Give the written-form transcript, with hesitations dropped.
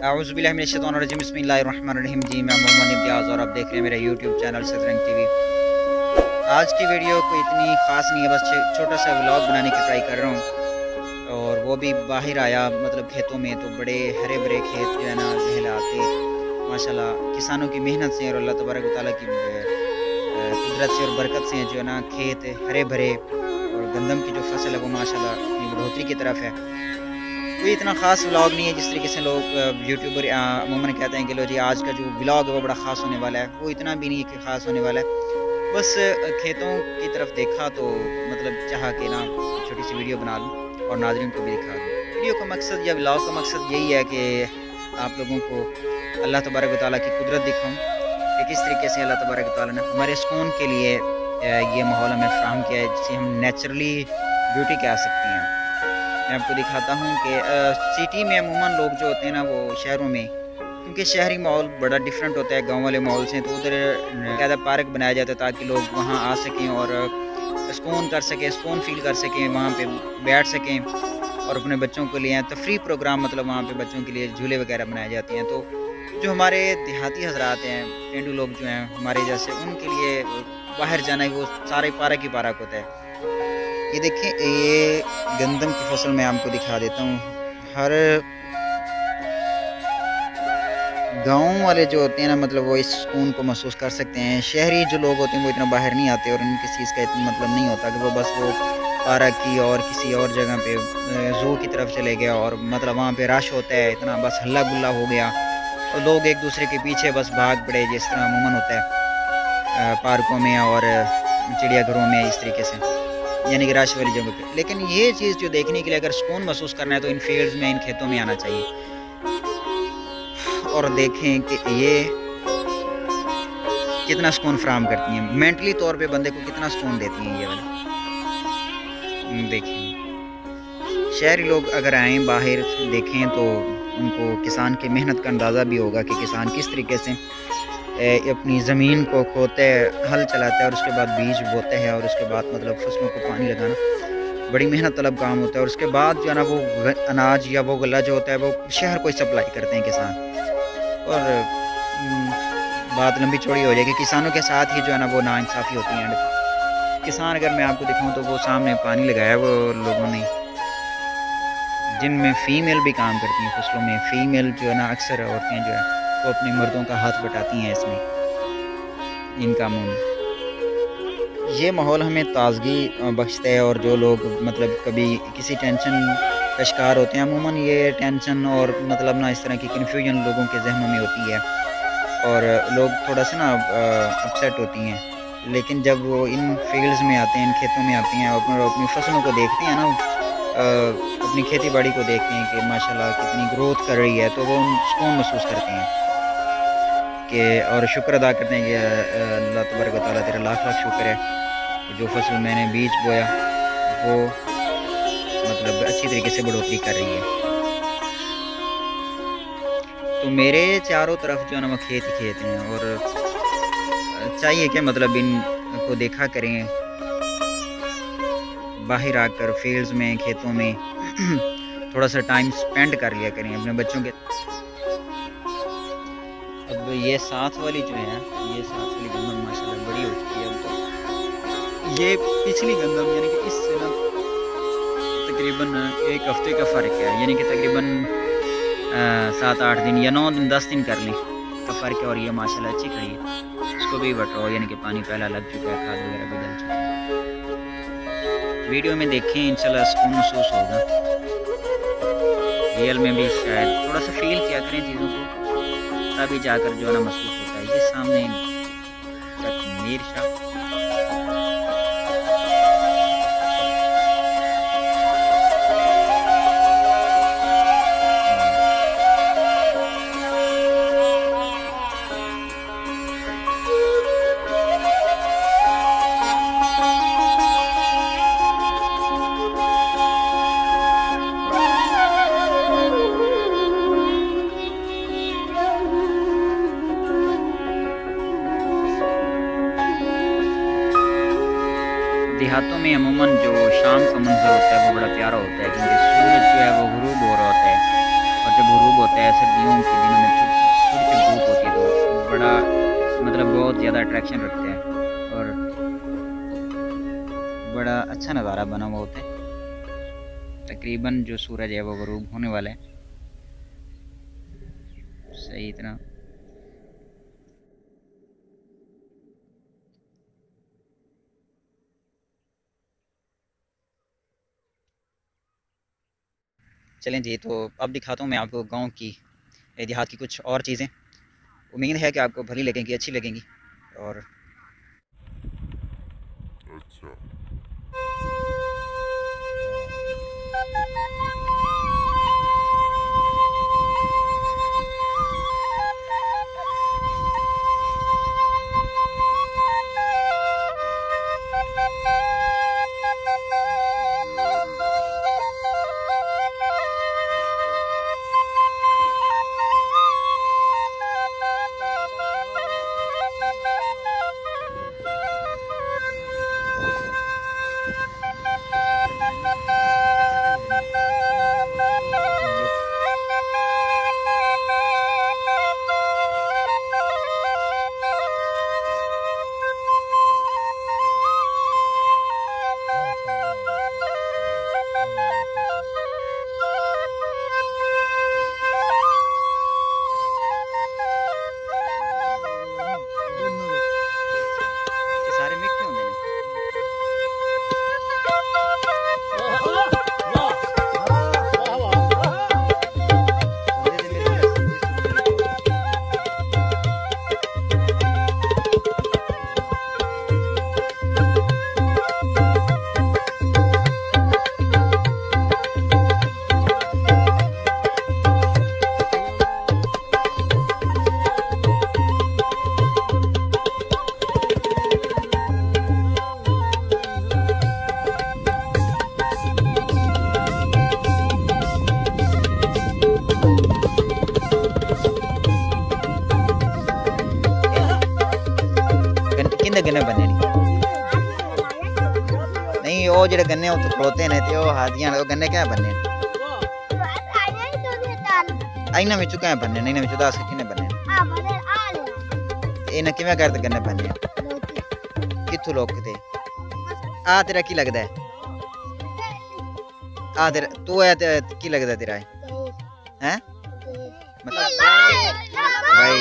औज़ुबिल्लाहि मिनश्शैतानिर्रजीम बिस्मिल्लाहिर्रहमानिर्रहीम। जी मैं मोहम्मद इम्तियाज़ और आप देख रहे हैं मेरा यूट्यूब चैनल सतरंग टीवी। आज की वीडियो कोई इतनी ख़ास नहीं है, बस छोटा सा व्लॉग बनाने की ट्राई कर रहा हूँ और वो भी बाहर आया मतलब खेतों में। तो बड़े हरे भरे खेत जो है ना लहलाते माशाल्लाह किसानों की मेहनत से और अल्लाह तबारक व तआला की कुदरत से और बरकत से जो है ना खेत हरे भरे और गंदम की जो फसल है वो माशाल्लाह अपनी बढ़ोतरी की तरफ है। कोई इतना ख़ास व्लॉग नहीं है जिस तरीके से लोग यूट्यूबर अमूमन कहते हैं कि लो जी आज का जो व्लॉग है वो बड़ा ख़ास होने वाला है, वो इतना भी नहीं कि ख़ास होने वाला है। बस खेतों की तरफ देखा तो मतलब चाहा कि ना छोटी सी वीडियो बना लूँ और नाज़रीन को भी दिखा दूँ। वीडियो का मकसद या व्लॉग का मकसद यही है कि आप लोगों को अल्लाह तबारक व तआला की कुदरत दिखाऊँ कि किस तरीके से अल्लाह तबारक व तआला ने हमारे सुकून के लिए ये माहौल हमें फ़राहम किया है जिसे हम नेचुरली ब्यूटी कह सकते हैं। मैं आपको दिखाता हूँ कि सिटी में अमूमन लोग जो होते हैं ना वो शहरों में, क्योंकि शहरी माहौल बड़ा डिफरेंट होता है गांव वाले माहौल से, तो उधर ज़्यादा पार्क बनाया जाता है ताकि लोग वहाँ आ सकें और सुकून कर सकें, सुकून फील कर सकें, वहाँ पे बैठ सकें और अपने बच्चों के लिए तफरी प्रोग्राम मतलब वहाँ पे बच्चों के लिए झूले वगैरह बनाए जाते हैं। तो जो हमारे देहाती हजरात हैं, पेंडू लोग जो हैं हमारे जैसे, उनके लिए बाहर जाना वो सारे पार्क ही पार्क होता है। ये देखिए ये गंदम की फसल मैं आपको दिखा देता हूँ। हर गांव वाले जो होते हैं ना मतलब वो इस सुकून को महसूस कर सकते हैं। शहरी जो लोग होते हैं वो इतना बाहर नहीं आते और इनकी चीज़ का इतना मतलब नहीं होता कि वो बस वो पार्क की और किसी और जगह पे ज़ू की तरफ चले गया और मतलब वहाँ पे रश होता है इतना, बस हल्ला गुल्ला हो गया और लोग एक दूसरे के पीछे बस भाग पड़े, जिस तरह अमूमन होता है पार्कों में और चिड़ियाघरों में इस तरीके से, यानी कि रश वाली जगह पे। लेकिन ये चीज़ जो देखने के लिए अगर सुकून महसूस करना है तो इन फील्ड्स में, इन खेतों में आना चाहिए और देखें कि ये कितना सुकून फराहम करती हैं, मेंटली तौर पे बंदे को कितना सुकून देती हैं ये वाली। देखें शहरी लोग अगर आएँ बाहर देखें तो उनको किसान की मेहनत का अंदाज़ा भी होगा कि किसान किस तरीके से अपनी ज़मीन को खोते है, हल चलाता है और उसके बाद बीज बोते हैं और उसके बाद मतलब फसलों को पानी लगाना बड़ी मेहनत तलब काम होता है और उसके बाद जो है ना वो अनाज या वो गला जो होता है वो शहर को सप्लाई करते हैं किसान। और बात लंबी चौड़ी हो जाएगी, किसानों के साथ ही जो है ना वो नाइंसाफ़ी होती है। किसान अगर मैं आपको दिखाऊँ तो वो सामने पानी लगाया वो लोगों ने, जिनमें फ़ीमेल भी काम करती हैं फसलों में। फ़ीमेल जो है ना अक्सर औरतें जो है वो अपने मर्दों का हाथ बटाती हैं इसमें, इन कामों में। ये माहौल हमें ताज़गी बख्शता है और जो लोग मतलब कभी किसी टेंशन का शिकार होते हैं, अमूमन ये टेंशन और मतलब ना इस तरह की कन्फ्यूजन लोगों के जहनों में होती है और लोग थोड़ा सा ना अपसेट होती हैं। लेकिन जब वो इन फील्ड्स में आते हैं, इन खेतों में आते हैं और अपनी फसलों को देखते हैं ना, अपनी खेती बाड़ी को देखते हैं कि माशाल्लाह कितनी ग्रोथ कर रही है, तो वो सुकून महसूस करते हैं कि और शुक्र अदा करते हैं कि अल्लाह तबारक व तआला तेरा लाख लाख शुक्र है कि जो फसल मैंने बीज बोया वो मतलब अच्छी तरीके से बढ़ोतरी कर रही है। तो मेरे चारों तरफ जो है ना वो खेत ही खेत हैं और चाहिए कि मतलब इनको देखा करें, बाहर आकर फील्ड्स में, खेतों में थोड़ा सा टाइम स्पेंड कर लिया करें अपने बच्चों के। अब ये साथ वाली जो है, ये साथ वाली गंदम माशाल्लाह बड़ी हो चुकी है। अब तो ये पिछली गंदम यानी कि इससे ना तकरीबन एक हफ्ते का फ़र्क है, यानी कि तकरीबन 7-8 दिन या 9 दिन 10 दिन कर लें का फ़र्क है। और ये माशाल्लाह अच्छी खड़ी है, इसको भी वटरो यानी कि पानी पहला लग चुका है, खाद वगैरह भी डल चुकी है। वीडियो में देखें इंशाल्लाह सुकून महसूस होगा, रियल में भी शायद थोड़ा सा फील किया करें चीज़ों को, तभी जाकर जो है ना महसूस होता है। ये सामने मीर शाह देहातों में अमूमन जो शाम का मंजर होता है वो बड़ा प्यारा होता है, क्योंकि सूरज जो है वो गुरूब हो रहा होता है और जब गुरूब होता है सर्दियों سردیوں کے دنوں میں تھوڑی سی دھوپ ہوتی ہے تو بڑا مطلب بہت زیادہ اٹریکشن رکھتے ہیں اور بڑا اچھا نظارہ بنا ہوا ہوتا ہے۔ تقریباً جو سورج ہے وہ غروب ہونے والا ہے صحیح اتنا۔ چلیں جی، تو اب دکھاتا ہوں میں آپ کو گاؤں کی دیہات کی کچھ اور چیزیں، امید ہے کہ آپ کو بھلی لگیں گی، اچھی لگیں گی۔ اور گنے بننے نہیں وہ جڑے گنے اتنے کھڑوتے ہیں تے وہ ہادیاں وہ گنے کیا بننے اینا وچوں کیا بننے اینا وچوں دس کنے بننے اینا کیویں کرتے گنے بننے کتھوں لوک تے آ تیرا کی لگدا ہے آ تیرا تو ہے کی لگدا ہے تیرا ہیں مطلب بھائی